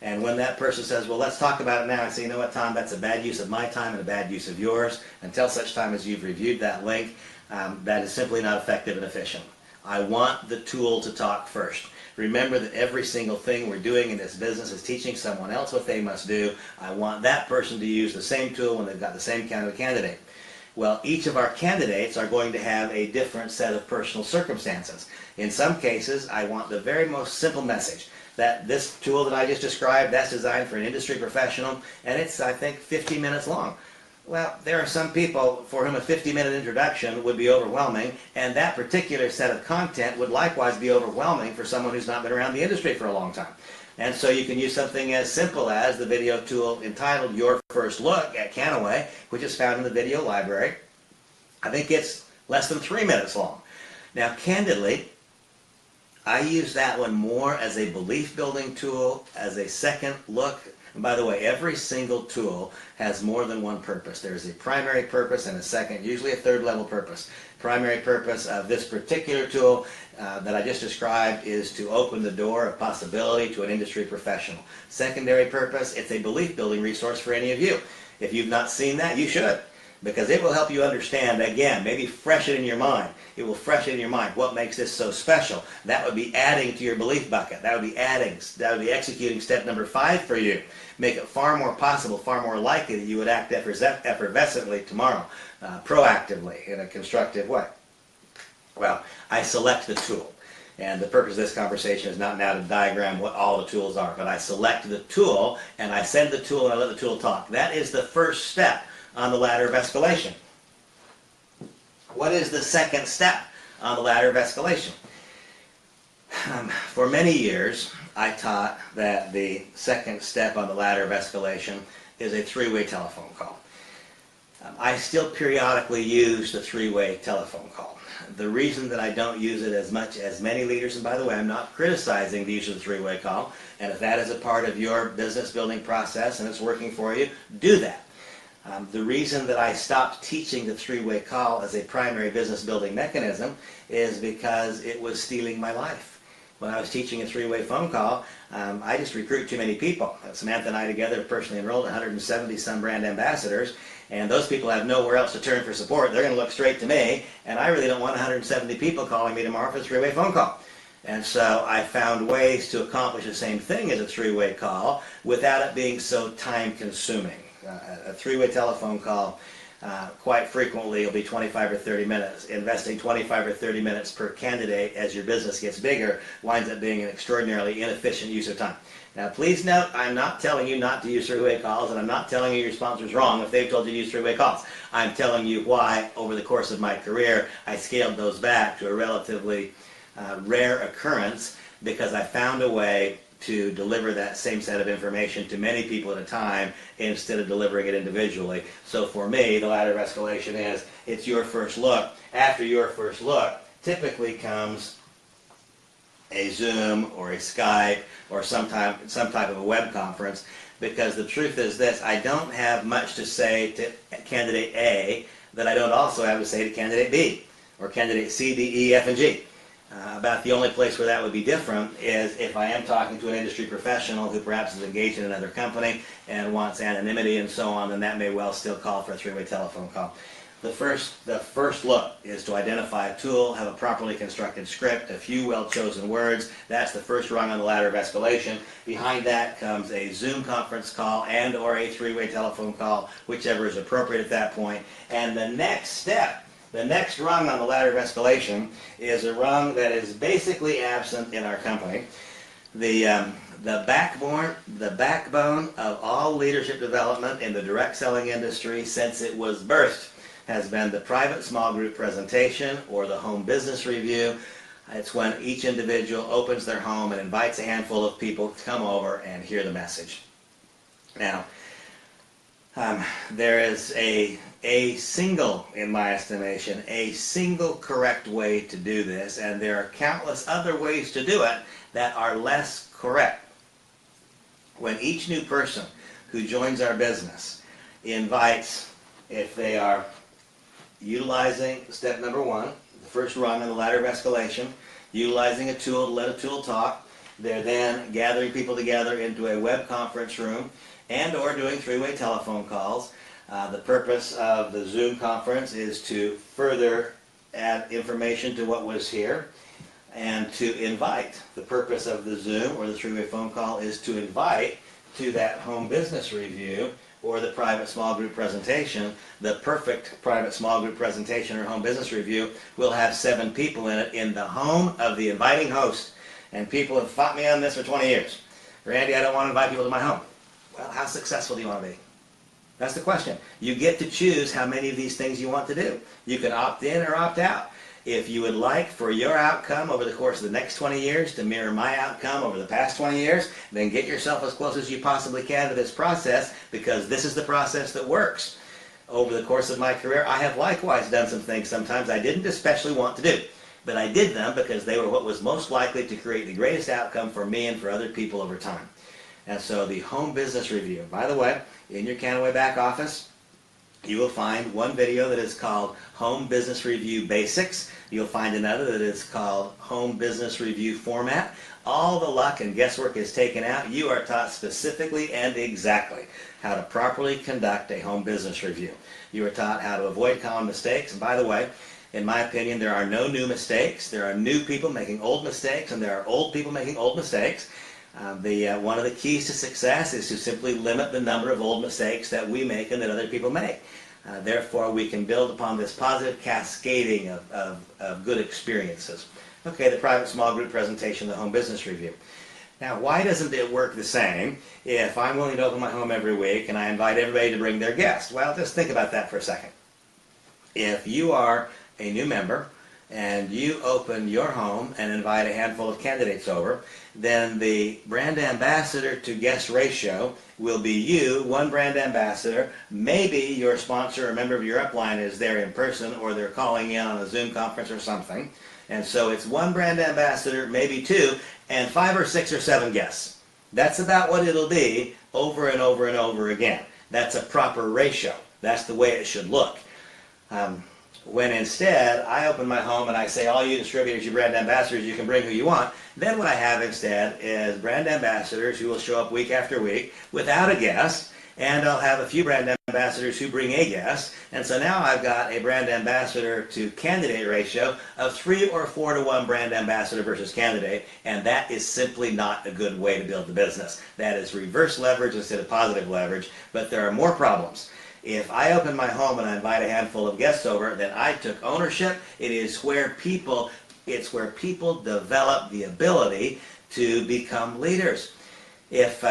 And when that person says, well, let's talk about it now, I say, you know what, Tom, that's a bad use of my time and a bad use of yours. Until such time as you've reviewed that link, that is simply not effective and efficient. I want the tool to talk first. Remember that every single thing we're doing in this business is teaching someone else what they must do. I want that person to use the same tool when they've got the same kind of candidate. Well, each of our candidates are going to have a different set of personal circumstances. In some cases, I want the very most simple message. That this tool that I just described, that's designed for an industry professional, and it's, I think, 50 minutes long. Well, there are some people for whom a 50-minute introduction would be overwhelming, and that particular set of content would likewise be overwhelming for someone who's not been around the industry for a long time. And so you can use something as simple as the video tool entitled Your First Look at Canaway, which is found in the video library. I think it's less than 3 minutes long. Now, candidly, I use that one more as a belief building tool, as a second look. And by the way, every single tool has more than one purpose. There's a primary purpose and a second, usually a third level purpose. Primary purpose of this particular tool that I just described is to open the door of possibility to an industry professional. Secondary purpose, it's a belief building resource for any of you. If you've not seen that, you should, because it will help you understand, again, maybe fresh it in your mind. It will freshen in your mind what makes this so special. That would be adding to your belief bucket. That would be executing step number 5 for you. Make it far more possible, far more likely that you would act effervescently tomorrow, proactively, in a constructive way. Well, I select the tool. And the purpose of this conversation is not now to diagram what all the tools are, but I select the tool, and I send the tool, and I let the tool talk. That is the first step on the ladder of escalation. What is the second step on the ladder of escalation? For many years, I taught that the second step on the ladder of escalation is a 3-way telephone call. I still periodically use the three-way telephone call. The reason that I don't use it as much as many leaders, and by the way, I'm not criticizing the use of the three-way call, and if that is a part of your business building process and it's working for you, do that. The reason that I stopped teaching the three-way call as a primary business building mechanism is because it was stealing my life. When I was teaching a three-way phone call, I just recruit too many people. Samantha and I together personally enrolled 170 some brand ambassadors, and those people have nowhere else to turn for support. They're going to look straight to me, and I really don't want 170 people calling me tomorrow for a three-way phone call. And so I found ways to accomplish the same thing as a three-way call without it being so time-consuming. A three-way telephone call quite frequently will be 25 or 30 minutes. Investing 25 or 30 minutes per candidate as your business gets bigger winds up being an extraordinarily inefficient use of time. Now please note, I'm not telling you not to use three-way calls, and I'm not telling you your sponsor's wrong if they've told you to use three-way calls. I'm telling you why, over the course of my career, I scaled those back to a relatively rare occurrence because I found a way to deliver that same set of information to many people at a time instead of delivering it individually. So for me, the ladder of escalation is, it's your first look. After your first look, typically comes a Zoom or a Skype or some type of a web conference, because the truth is this: I don't have much to say to candidate A that I don't also have to say to candidate B or candidate C, D, E, F, and G. About the only place where that would be different is if I am talking to an industry professional who perhaps is engaged in another company and wants anonymity and so on, then that may well still call for a three-way telephone call. The first look is to identify a tool, have a properly constructed script, a few well-chosen words. That's the first rung on the ladder of escalation. Behind that comes a Zoom conference call and or a three-way telephone call, whichever is appropriate at that point. And the next step, the next rung on the ladder of escalation, is a rung that is basically absent in our company. The backbone of all leadership development in the direct selling industry since it was birthed has been the private small group presentation or the home business review. It's when each individual opens their home and invites a handful of people to come over and hear the message. Now, there is a single, in my estimation, a single correct way to do this, and there are countless other ways to do it that are less correct. When each new person who joins our business invites, if they are utilizing step number one, the first rung on the ladder of escalation, utilizing a tool to let a tool talk, they're then gathering people together into a web conference room and or doing three-way telephone calls. The purpose of the Zoom conference is to further add information to what was here and to invite. The purpose of the Zoom or the three-way phone call is to invite to that home business review or the private small group presentation. The perfect private small group presentation or home business review will have 7 people in it in the home of the inviting host. And people have fought me on this for 20 years. Randy, I don't want to invite people to my home. Well, how successful do you want to be? That's the question. You get to choose how many of these things you want to do. You can opt in or opt out. If you would like for your outcome over the course of the next 20 years to mirror my outcome over the past 20 years, then get yourself as close as you possibly can to this process, because this is the process that works. Over the course of my career, I have likewise done some things sometimes I didn't especially want to do, but I did them because they were what was most likely to create the greatest outcome for me and for other people over time. And so the home business review, by the way, in your Canaway back office, you will find one video that is called Home Business Review Basics. You'll find another that is called Home Business Review Format. All the luck and guesswork is taken out. You are taught specifically and exactly how to properly conduct a home business review. You are taught how to avoid common mistakes. And by the way, in my opinion, there are no new mistakes. There are new people making old mistakes, and there are old people making old mistakes. One of the keys to success is to simply limit the number of old mistakes that we make and that other people make. Therefore, we can build upon this positive cascading of good experiences. Okay, the private small group presentation, the home business review. Now, why doesn't it work the same if I'm willing to open my home every week and I invite everybody to bring their guests? Well, just think about that for a second. If you are a new member and you open your home and invite a handful of candidates over, then the brand ambassador to guest ratio will be you, one brand ambassador. Maybe your sponsor or member of your upline is there in person, or they're calling in on a Zoom conference or something. And so it's one brand ambassador, maybe two, and 5 or 6 or 7 guests. That's about what it'll be over and over and over again. That's a proper ratio. That's the way it should look. When instead I open my home and I say, all you distributors, you brand ambassadors, you can bring who you want, then what I have instead is brand ambassadors who will show up week after week without a guest, and I'll have a few brand ambassadors who bring a guest, and so now I've got a brand ambassador to candidate ratio of 3 or 4 to 1 brand ambassador versus candidate, and that is simply not a good way to build the business. That is reverse leverage instead of positive leverage, but there are more problems. If I open my home and I invite a handful of guests over, then I took ownership. It's where people develop the ability to become leaders. If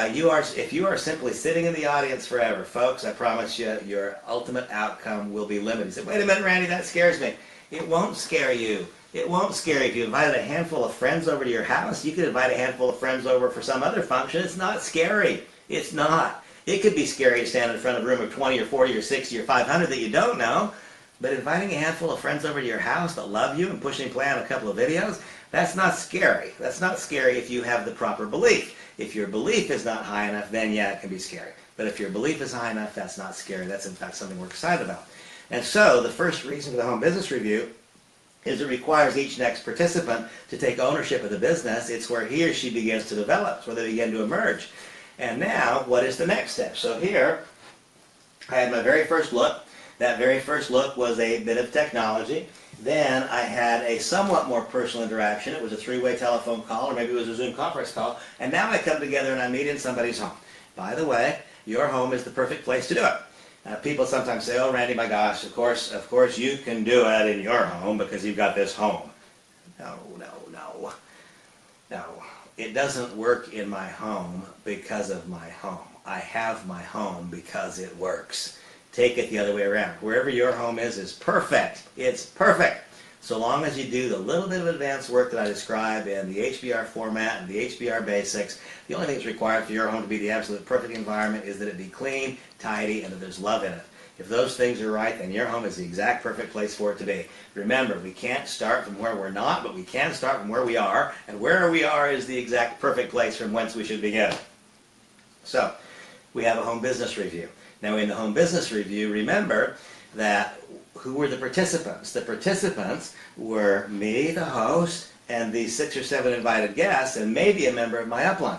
you are simply sitting in the audience forever, folks, I promise you, your ultimate outcome will be limited. You say, wait a minute, Randy, that scares me. It won't scare you. It won't scare you. If you invited a handful of friends over to your house, you could invite a handful of friends over for some other function. It's not scary. It's not. It could be scary to stand in front of a room of 20 or 40 or 60 or 500 that you don't know, but inviting a handful of friends over to your house that love you and pushing play on a couple of videos, that's not scary. That's not scary if you have the proper belief. If your belief is not high enough, then yeah, it can be scary. But if your belief is high enough, that's not scary. That's in fact something we're excited about. And so the first reason for the home business review is it requires each next participant to take ownership of the business. It's where he or she begins to develop. It's where they begin to emerge. And now, what is the next step? So here, I had my very first look. That very first look was a bit of technology. Then I had a somewhat more personal interaction. It was a 3-way telephone call, or maybe it was a Zoom conference call. And now I come together and I meet in somebody's home. By the way, your home is the perfect place to do it. People sometimes say, oh, Randy, my gosh, of course you can do it in your home because you've got this home. No. It doesn't work in my home because of my home. I have my home because it works. Take it the other way around. Wherever your home is perfect. It's perfect. So long as you do the little bit of advanced work that I described in the HBR format and the HBR basics, the only thing that's required for your home to be the absolute perfect environment is that it be clean, tidy, and that there's love in it. If those things are right, then your home is the exact perfect place for it to be. Remember, we can't start from where we're not, but we can start from where we are, and where we are is the exact perfect place from whence we should begin. So, we have a home business review. Now, in the home business review, remember that who were the participants? The participants were me, the host, and the 6 or 7 invited guests, and maybe a member of my upline.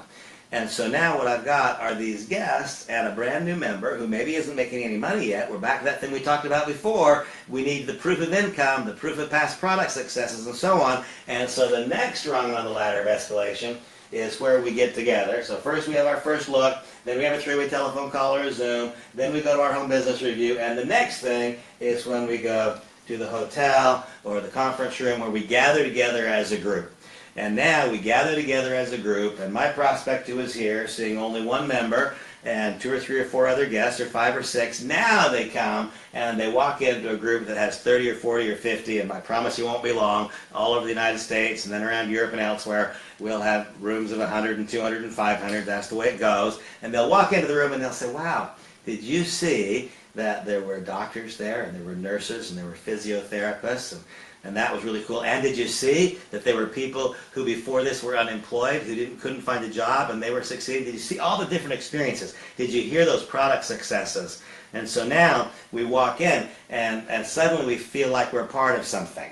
And so now what I've got are these guests and a brand new member who maybe isn't making any money yet. We're back to that thing we talked about before. We need the proof of income, the proof of past product successes, and so on. And so the next rung on the ladder of escalation is where we get together. So first we have our first look, then we have a 3-way telephone call or a Zoom, then we go to our home business review, and the next thing is when we go to the hotel or the conference room where we gather together as a group. And now we gather together as a group, and my prospect who is here, seeing only one member and 2 or 3 or 4 other guests, or 5 or 6, now they come and they walk into a group that has 30 or 40 or 50, and I promise you won't be long, all over the United States and then around Europe and elsewhere. We'll have rooms of 100 and 200 and 500. That's the way it goes. And they'll walk into the room and they'll say, wow, did you see that there were doctors there, and there were nurses, and there were physiotherapists, and that was really cool. And did you see that there were people who before this were unemployed, who couldn't find a job, and they were succeeding? Did you see all the different experiences? Did you hear those product successes? And so now we walk in, and suddenly we feel like we're a part of something.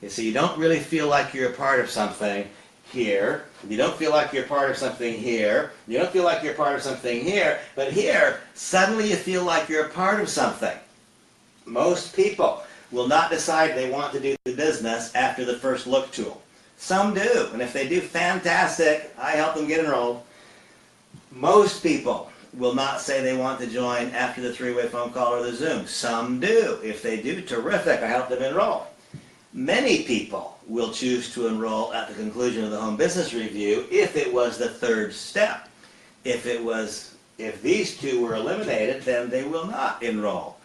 You see, you don't really feel like you're a part of something here. You don't feel like you're part of something here. You don't feel like you're part of something here. But here, suddenly you feel like you're a part of something. Most people will not decide they want to do the business after the first look tool. Some do, and if they do, fantastic. I help them get enrolled. Most people will not say they want to join after the 3-way phone call or the Zoom. Some do. If they do, terrific. I help them enroll. Many people will choose to enroll at the conclusion of the home business review if it was the 3rd step. If these 2 were eliminated, then they will not enroll.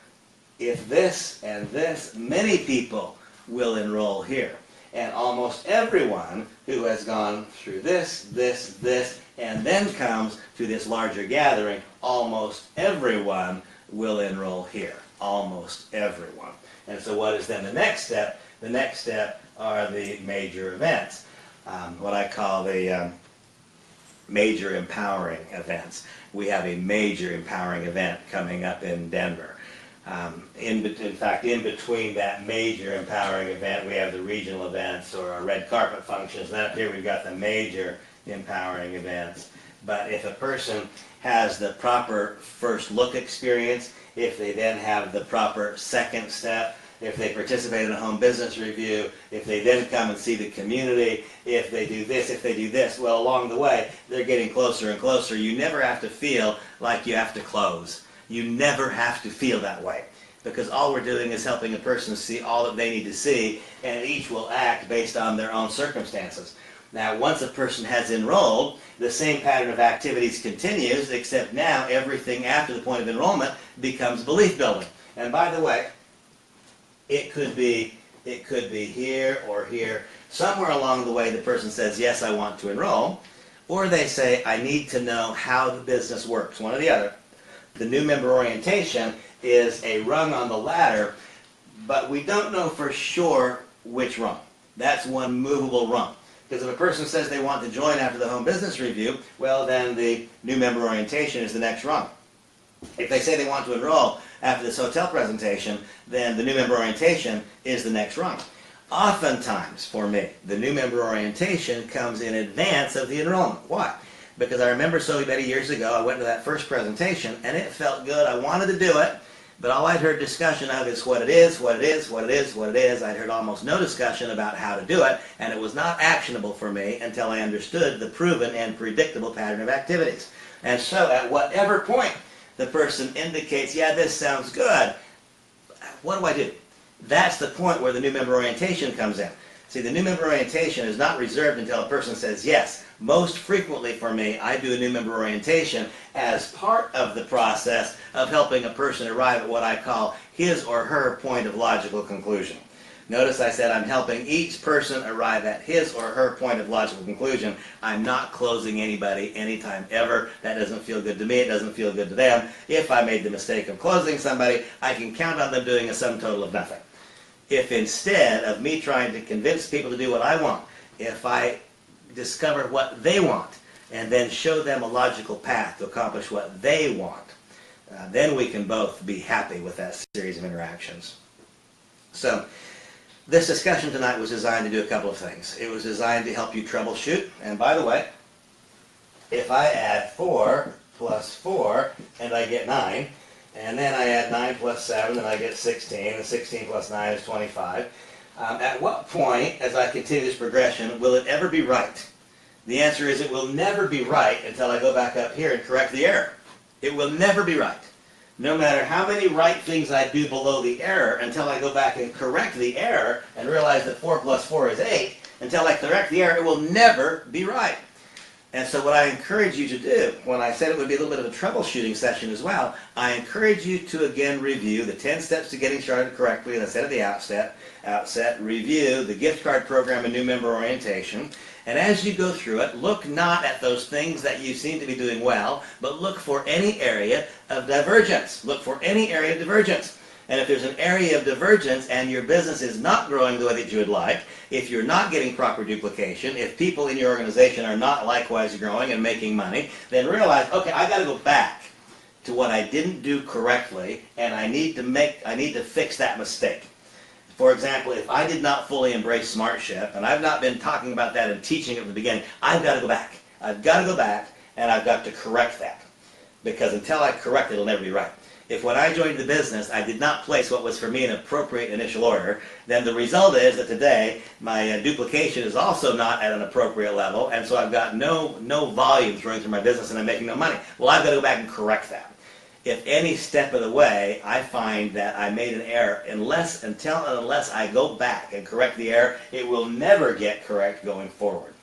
If this and this, many people will enroll here. And almost everyone who has gone through this, and then comes to this larger gathering, almost everyone will enroll here. Almost everyone. And so what is then the next step? The next step are the major events, what I call the major empowering events. We have a major empowering event coming up in Denver. In fact, in between that major empowering event, we have the regional events or our red carpet functions. And up here we've got the major empowering events. But if a person has the proper first look experience, if they then have the proper second step, if they participate in a home business review, if they then come and see the community, if they do this, if they do this, well, along the way, they're getting closer and closer. You never have to feel like you have to close. You never have to feel that way, because all we're doing is helping a person see all that they need to see, and each will act based on their own circumstances. Now, once a person has enrolled, the same pattern of activities continues, except now everything after the point of enrollment becomes belief building. And by the way, it could be here or here. Somewhere along the way, the person says, yes, I want to enroll, or they say, I need to know how the business works, one or the other. The new member orientation is a rung on the ladder, but we don't know for sure which rung. That's one movable rung. Because if a person says they want to join after the home business review, well, then the new member orientation is the next rung. If they say they want to enroll after this hotel presentation, then the new member orientation is the next rung. Oftentimes, for me, the new member orientation comes in advance of the enrollment. Why? Because I remember so many years ago, I went to that first presentation, and it felt good. I wanted to do it, but all I'd heard discussion of is what it is, what it is, what it is, what it is. I'd heard almost no discussion about how to do it, and it was not actionable for me until I understood the proven and predictable pattern of activities. And so at whatever point the person indicates, yeah, this sounds good, what do I do? That's the point where the new member orientation comes in. See, the new member orientation is not reserved until a person says yes. Most frequently for me, I do a new member orientation as part of the process of helping a person arrive at what I call his or her point of logical conclusion. Notice I said I'm helping each person arrive at his or her point of logical conclusion. I'm not closing anybody anytime ever. That doesn't feel good to me. It doesn't feel good to them. If I made the mistake of closing somebody, I can count on them doing a sum total of nothing. If instead of me trying to convince people to do what I want, if I discover what they want and then show them a logical path to accomplish what they want, then we can both be happy with that series of interactions. So this discussion tonight was designed to do a couple of things. It was designed to help you troubleshoot. And by the way, if I add 4 plus 4 and I get 9, and then I add 9 plus 7 and I get 16, and 16 plus 9 is 25. At what point, as I continue this progression, will it ever be right? The answer is it will never be right until I go back up here and correct the error. It will never be right. No matter how many right things I do below the error, until I go back and correct the error and realize that 4 plus 4 is 8, until I correct the error, it will never be right. And so what I encourage you to do, when I said it would be a little bit of a troubleshooting session as well, I encourage you to again review the 10 steps to getting started correctly, and I said at the outset, review the gift card program and new member orientation. And as you go through it, look not at those things that you seem to be doing well, but look for any area of divergence. Look for any area of divergence. And if there's an area of divergence and your business is not growing the way that you would like, if you're not getting proper duplication, if people in your organization are not likewise growing and making money, then realize, okay, I got to go back to what I didn't do correctly, and I need to fix that mistake. For example, if I did not fully embrace SmartShip, and I've not been talking about that and teaching it at the beginning, I've got to go back. I've got to go back, and I've got to correct that. Because until I correct it, it'll never be right. If when I joined the business, I did not place what was for me an appropriate initial order, then the result is that today my duplication is also not at an appropriate level, and so I've got no volume flowing through my business and I'm making no money. Well, I've got to go back and correct that. If any step of the way I find that I made an error, unless I go back and correct the error, it will never get correct going forward.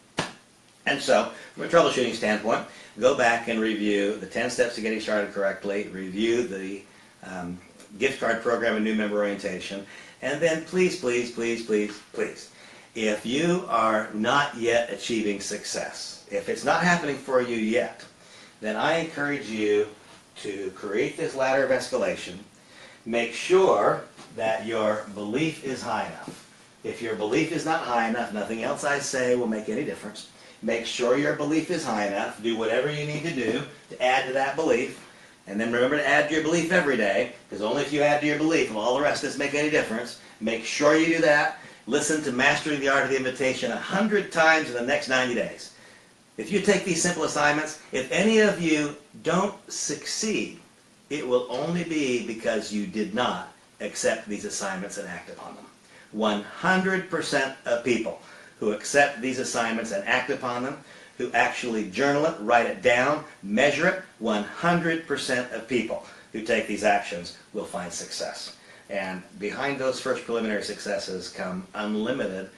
And so, from a troubleshooting standpoint, go back and review the 10 steps to getting started correctly, review the gift card program and new member orientation, And then please, please, please, please, please, if you are not yet achieving success, if it's not happening for you yet, then I encourage you to create this ladder of escalation. Make sure that your belief is high enough. If your belief is not high enough, nothing else I say will make any difference. Make sure your belief is high enough. Do whatever you need to do to add to that belief. And then remember to add to your belief every day, because only if you add to your belief will all the rest of this make any difference. Make sure you do that. Listen to Mastering the Art of the Invitation 100 times in the next 90 days. If you take these simple assignments, if any of you don't succeed, it will only be because you did not accept these assignments and act upon them. 100% of people who accept these assignments and act upon them, who actually journal it, write it down, measure it, 100% of people who take these actions will find success. And behind those first preliminary successes come unlimited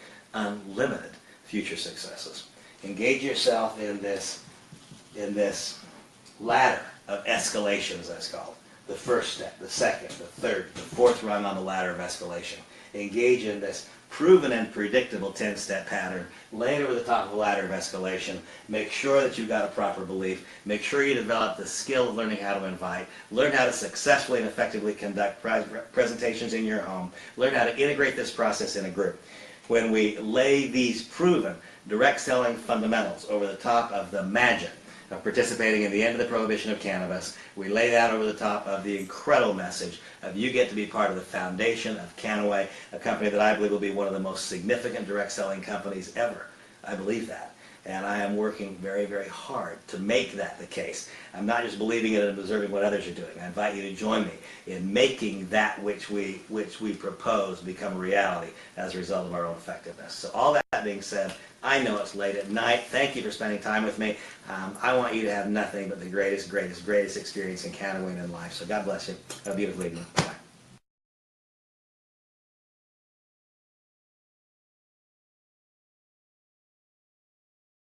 future successes. Engage yourself in this ladder of escalation, as that's called. The first step, the second, the third, the fourth rung on the ladder of escalation. Engage in this proven and predictable 10-step pattern. Lay it over the top of the ladder of escalation. Make sure that you've got a proper belief. Make sure you develop the skill of learning how to invite. Learn how to successfully and effectively conduct presentations in your home. Learn how to integrate this process in a group. When we lay these proven direct selling fundamentals over the top of the magic of participating in the end of the prohibition of cannabis, we lay that over the top of the incredible message of you get to be part of the foundation of Canaway, a company that I believe will be one of the most significant direct selling companies ever. I believe that. And I am working very, very hard to make that the case. I'm not just believing it and observing what others are doing. I invite you to join me in making that which we propose become a reality as a result of our own effectiveness. So all that being said, I know it's late at night. Thank you for spending time with me. I want you to have nothing but the greatest experience in Canaway and in life. So God bless you. Have a beautiful evening. Bye.